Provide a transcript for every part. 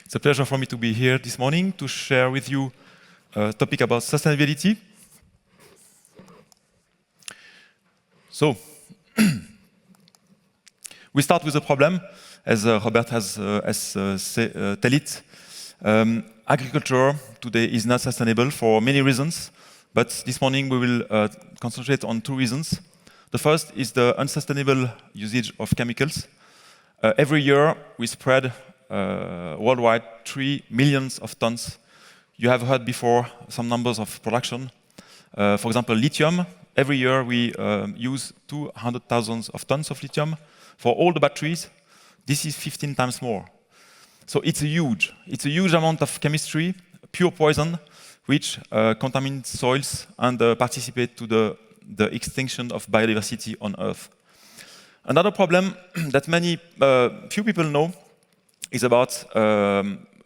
It's a pleasure for me to be here this morning to share with you a topic about sustainability. So, we start with a problem, as Robert has tell it. Agriculture today is not sustainable for many reasons, but this morning we will concentrate on two reasons. The first is the unsustainable usage of chemicals. Every year we spread worldwide 3 million tons. You have heard before some numbers of production. For example, lithium. Every year we use 200,000 tons of lithium. For all the batteries, this is 15 times more. So it's a huge amount of chemistry, pure poison, which contaminates soils and participate to the extinction of biodiversity on Earth. Another problem that few people know is about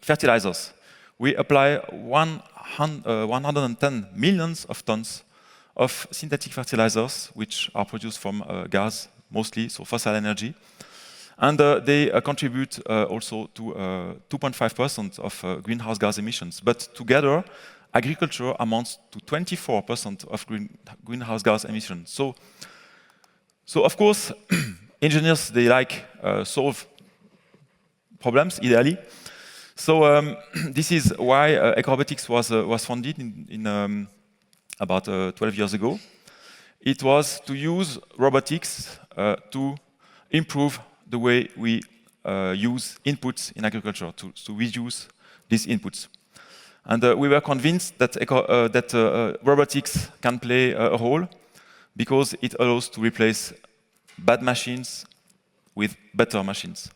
fertilizers. We apply 110 million tons of synthetic fertilizers, which are produced from gas, mostly, so fossil energy. And they contribute also to 2.5% of greenhouse gas emissions. But together, agriculture amounts to 24% of greenhouse gas emissions. So of course, engineers, they like solve problems, ideally. So this is why Ecorobotix was founded in about 12 years ago. It was to use robotics to improve the way we use inputs in agriculture, to reduce these inputs. And we were convinced that robotics can play a role because it allows to replace bad machines with better machines.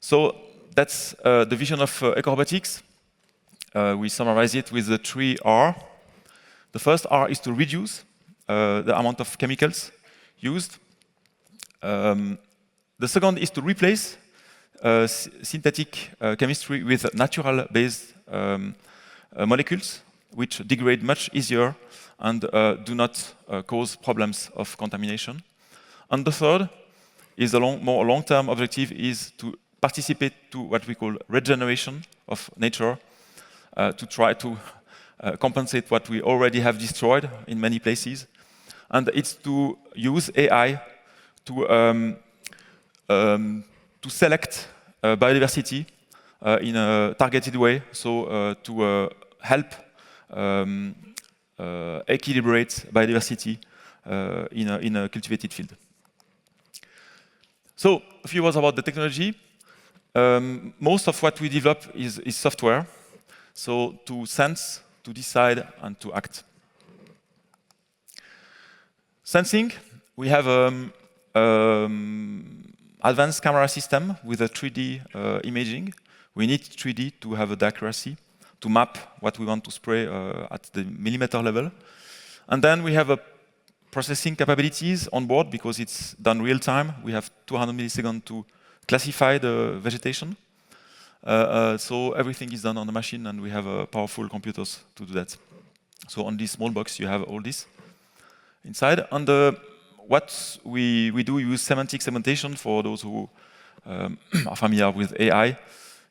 So that's the vision of Ecorobotix. We summarize it with the 3 R. The first R is to reduce the amount of chemicals used. The second is to replace synthetic chemistry with natural-based molecules, which degrade much easier and do not cause problems of contamination. And the third is more long-term objective is to participate to what we call regeneration of nature, to try to compensate what we already have destroyed in many places. And it's to use AI to select biodiversity in a targeted way, so to help equilibrate biodiversity in a cultivated field. So a few words about the technology. Most of what we develop is software, so to sense, to decide, and to act. Sensing, we have advanced camera system with a 3D imaging. We need 3D to have the accuracy to map what we want to spray at the millimeter level. And then we have processing capabilities on board because it's done real time. We have 200 milliseconds to classify the vegetation. So everything is done on the machine, and we have powerful computers to do that. So on this small box, you have all this inside. And what we do use semantic segmentation for those who are familiar with AI.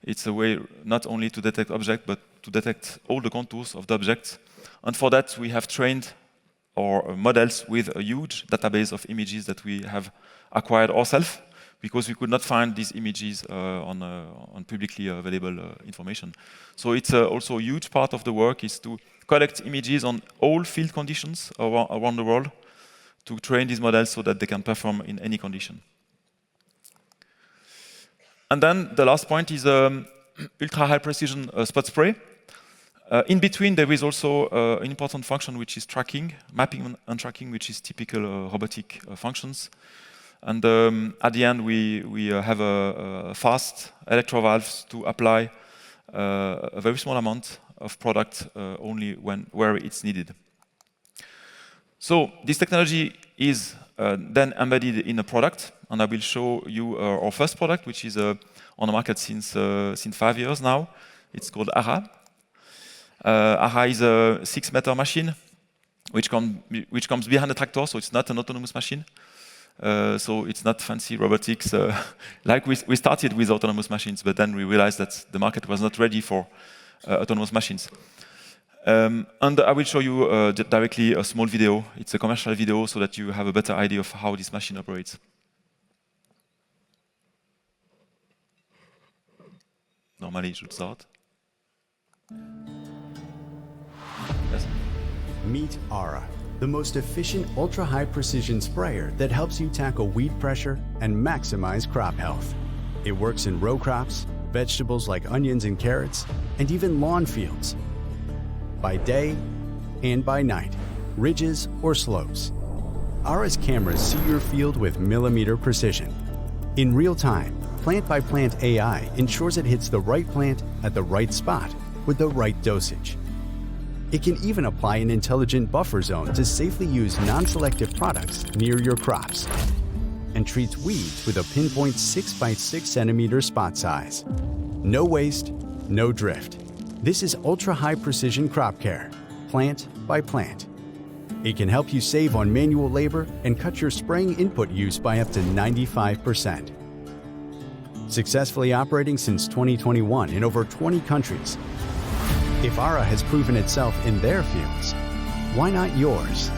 It's a way not only to detect objects, but to detect all the contours of the objects. And for that, we have trained our models with a huge database of images that we have acquired ourselves, because we could not find these images on publicly available information. So it's also a huge part of the work is to collect images on all field conditions around the world to train these models so that they can perform in any condition. And then the last point is ultra-high precision spot spray. In between, there is also an important function which is tracking, mapping and tracking, which is typical robotic functions. And at the end, we have a fast electrovalves to apply a very small amount of product only where it's needed. So this technology is then embedded in a product, and I will show you our first product, which is on the market since 5 years now. It's called ARA. ARA is a 6-meter machine which comes behind the tractor, so it's not an autonomous machine. So it's not fancy robotics. Like we started with autonomous machines, but then we realized that the market was not ready for autonomous machines. And I will show you directly a small video. It's a commercial video so that you have a better idea of how this machine operates. Normally it should start. Yes. Meet Ara, the most efficient ultra-high precision sprayer that helps you tackle weed pressure and maximize crop health. It works in row crops, vegetables like onions and carrots, and even lawn fields. By day and by night, ridges or slopes. Ara's cameras see your field with millimeter precision. In real time, plant-by-plant AI ensures it hits the right plant at the right spot with the right dosage. It can even apply an intelligent buffer zone to safely use non-selective products near your crops, and treats weeds with a pinpoint 6 by 6 centimeter spot size. No waste, no drift. This is ultra-high precision crop care, plant by plant. It can help you save on manual labor and cut your spraying input use by up to 95%. Successfully operating since 2021 in over 20 countries. If Ara has proven itself in their fields, why not yours?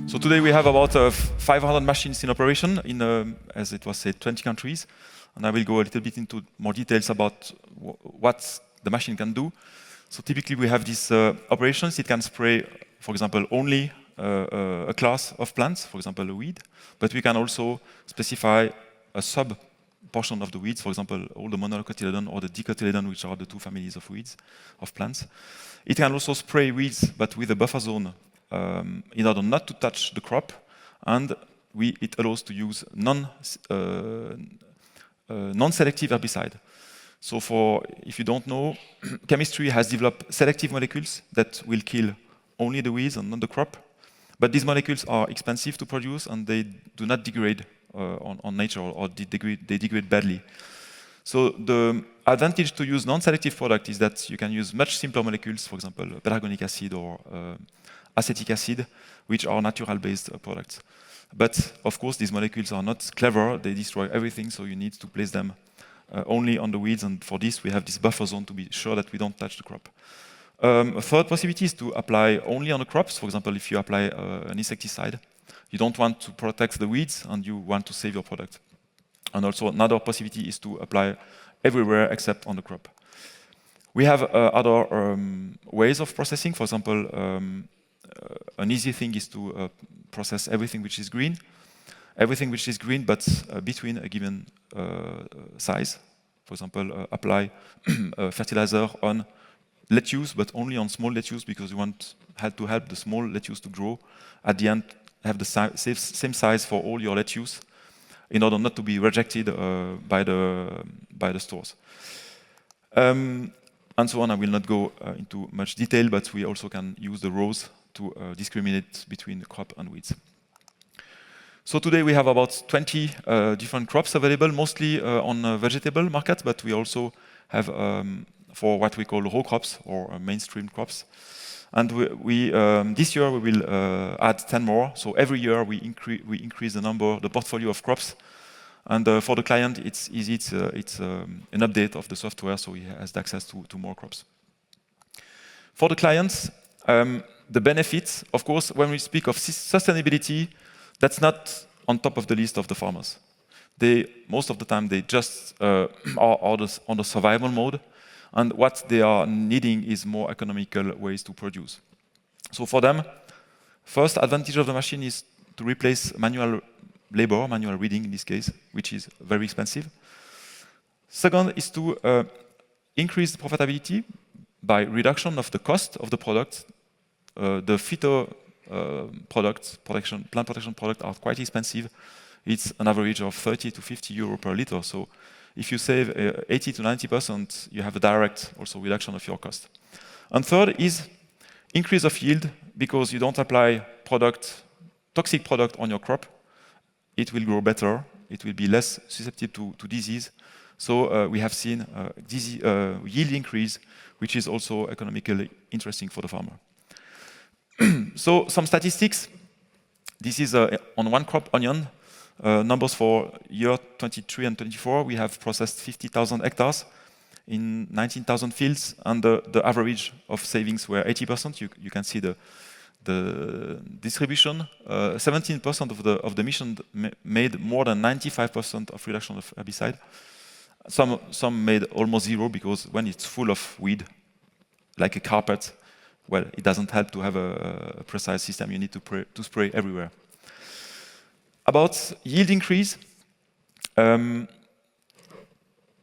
So today we have about 500 machines in operation in, as it was said, 20 countries. And I will go a little bit into more details about what the machine can do. So typically we have these operations. It can spray, for example, only a class of plants, for example, a weed. But we can also specify a sub-portion of the weeds, for example, all the monocotyledon or the dicotyledon, which are the two families of weeds, of plants. It can also spray weeds, but with a buffer zone in order not to touch the crop. And it allows to use non-selective herbicide. So if you don't know, chemistry has developed selective molecules that will kill only the weeds and not the crop. But these molecules are expensive to produce and they do not degrade on nature, or they degrade badly. So the advantage to use non-selective product is that you can use much simpler molecules, for example, pelargonic acid or acetic acid, which are natural-based products. But of course, these molecules are not clever. They destroy everything, so you need to place them only on the weeds. And for this, we have this buffer zone to be sure that we don't touch the crop. A third possibility is to apply only on the crops. For example, if you apply an insecticide, you don't want to protect the weeds and you want to save your product. And also another possibility is to apply everywhere except on the crop. We have other ways of processing. For example, an easy thing is to process everything which is green. Everything which is green, but between a given size. For example, apply fertilizer on lettuce, but only on small lettuce, because you want to help the small lettuce to grow. At the end, have the same size for all your lettuce, in order not to be rejected by the stores. And so on. I will not go into much detail, but we also can use the rows to discriminate between crop and weeds. So today we have about 20 different crops available, mostly on vegetable market, but we also have for what we call row crops or mainstream crops. And this year we will add 10 more. So every year we increase the portfolio of crops. And for the client, it's easy. It's an update of the software, so he has access to more crops. For the clients, the benefits, of course, when we speak of sustainability, that's not on top of the list of the farmers. Most of the time, they just are on the survival mode. And what they are needing is more economical ways to produce. So for them, first advantage of the machine is to replace manual labor, manual weeding in this case, which is very expensive. Second is to increase the profitability by reduction of the cost of the product. The phyto plant protection products are quite expensive. It's an average of 30 to 50 euro per liter. So if you save 80 to 90%, you have a direct also reduction of your cost. And third is increase of yield, because you don't apply toxic product on your crop. it will grow better, it will be less susceptible to disease. So we have seen yield increase, which is also economically interesting for the farmer. So some statistics. This is on one crop, onion. Numbers for year 23 and 24. We have processed 50,000 hectares in 19,000 fields, and the average of savings were 80%. You can see the distribution. 17% of the mission made more than 95% of reduction of herbicide. Some made almost zero, because when it's full of weed, like a carpet, well, it doesn't help to have a precise system. You need to spray everywhere. About yield increase, here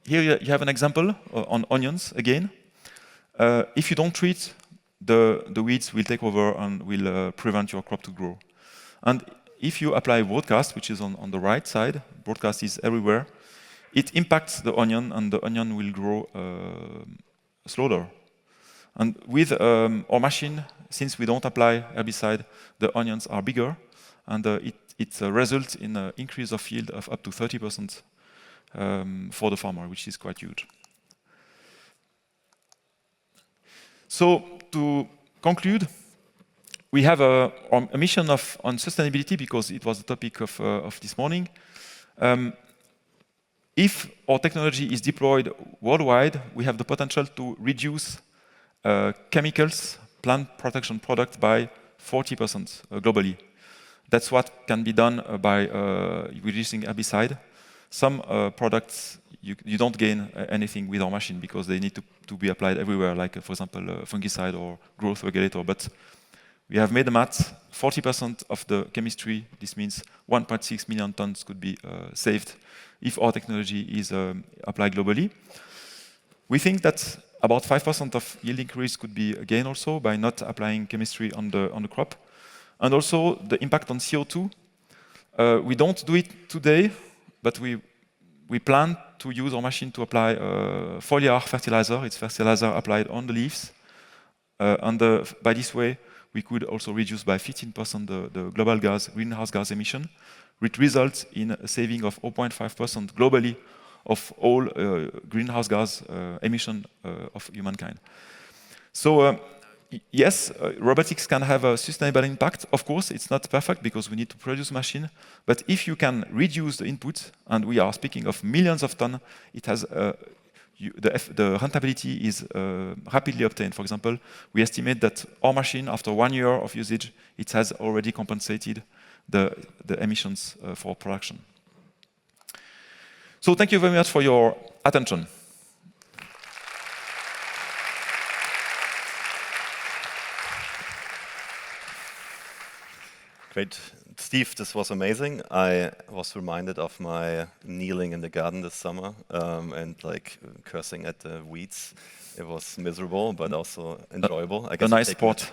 you have an example on onions again. If you don't treat, the weeds will take over and will prevent your crop to grow. And if you apply broadcast, which is on the right side, broadcast is everywhere, it impacts the onion, and the onion will grow slower. And with our machine, since we don't apply herbicide, the onions are bigger, and it results in an increase of yield of up to 30% for the farmer, which is quite huge. So to conclude, we have a mission on sustainability, because it was the topic of this morning. If our technology is deployed worldwide, we have the potential to reduce chemicals, plant protection products by 40% globally. That's what can be done by reducing herbicide. Some products, you don't gain anything with our machine, because they need to be applied everywhere, like, for example, fungicide or growth regulator. But we have made the math, 40% of the chemistry, this means 1.6 million tons could be saved if our technology is applied globally. We think that about 5% of yield increase could be gained also by not applying chemistry on the crop. And also the impact on CO2. We don't do it today, but we plan to use our machine to apply foliar fertilizer. It's fertilizer applied on the leaves. By this way, we could also reduce by 15% the global greenhouse gas emission, which results in a saving of 0.5% globally of all greenhouse gas emission of humankind. So yes, robotics can have a sustainable impact. Of course, it's not perfect, because we need to produce machine. But if you can reduce the input, and we are speaking of millions of tons, it has the rentability is rapidly obtained. For example, we estimate that our machine, after 1 year of usage, it has already compensated the emissions for production. So thank you very much for your attention. Great. Steve, this was amazing. I was reminded of my kneeling in the garden this summer and like cursing at the weeds. It was miserable, but also enjoyable. I guess a nice sport.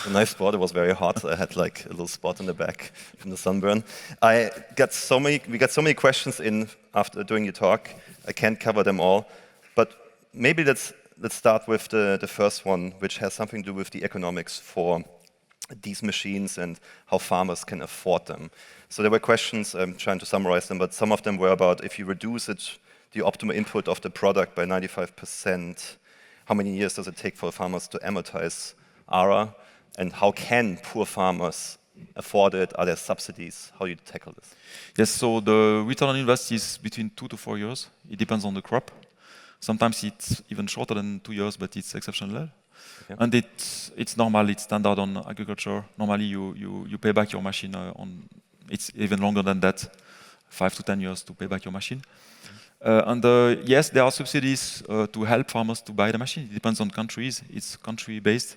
A nice sport. It was very hot. I had like a little spot in the back from the sunburn. We got so many questions in after doing your talk. I can't cover them all, but maybe let's start with the first one, which has something to do with the economics for these machines and how farmers can afford them. So there were questions, I'm trying to summarize them, but some of them were about if you reduce the optimal input of the product by 95%, how many years does it take for farmers to amortize ARA? And how can poor farmers afford it? Are there subsidies? How do you tackle this? Yes, so the return on invest is between 2 to 4 years. It depends on the crop. Sometimes it's even shorter than 2 years, but it's exceptional. Okay. And it's normal, it's standard on agriculture. Normally you pay back your machine it's even longer than that, 5 to 10 years to pay back your machine. Yes, there are subsidies to help farmers to buy the machine. It depends on countries, it's country-based.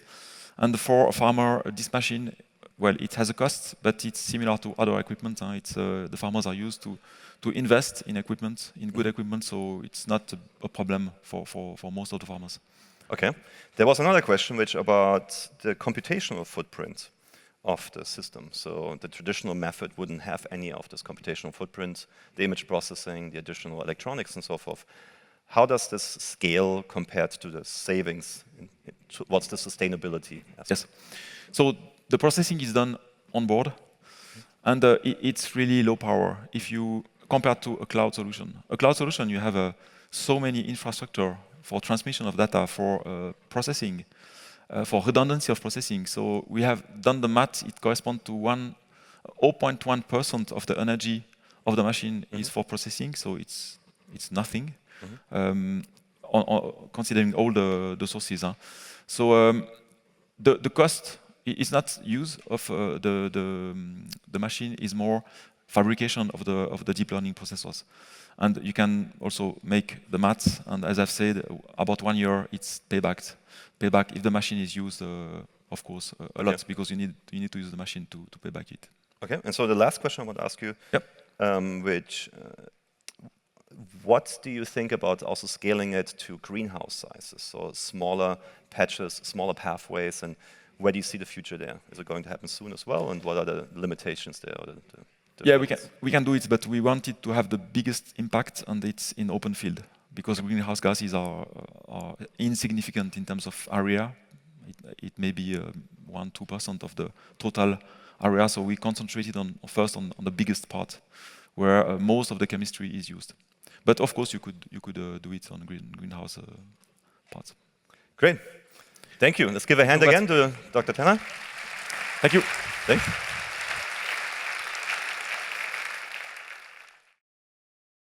And for a farmer, this machine, well, it has a cost, but it's similar to other equipment. The farmers are used to invest in equipment, in good equipment, so it's not a problem for most of the farmers. Okay. There was another question which about the computational footprint of the system. So the traditional method wouldn't have any of this computational footprint, the image processing, the additional electronics and so forth. How does this scale compared to the savings? What's the sustainability aspect? Yes. So the processing is done on board. And it's really low power if you compare to a cloud solution. A cloud solution, you have so many infrastructure for transmission of data, for processing, for redundancy of processing. So we have done the math. It corresponds to 0.1% of the energy of the machine is for processing. So it's nothing, considering all the sources. So the cost is not use of the machine, is more fabrication of the deep learning processors. And you can also make the maths, and as I've said, about 1 year it's payback if the machine is used, of course, a lot, because you need to use the machine to pay back it. Okay, and so the last question I want to ask you, Yep. What do you think about also scaling it to greenhouse sizes, so smaller patches, smaller pathways, and where do you see the future there? Is it going to happen soon as well, and what are the limitations there? Or yeah, we can do it, but we wanted to have the biggest impact, and it's in open field, because greenhouse gases are insignificant in terms of area. It may be 1-2% of the total area, so we concentrated first on the biggest part, where most of the chemistry is used. But of course, you could do it on greenhouse parts. Great. Thank you. Let's give a hand again to Dr. Tanner. Thank you. Thanks.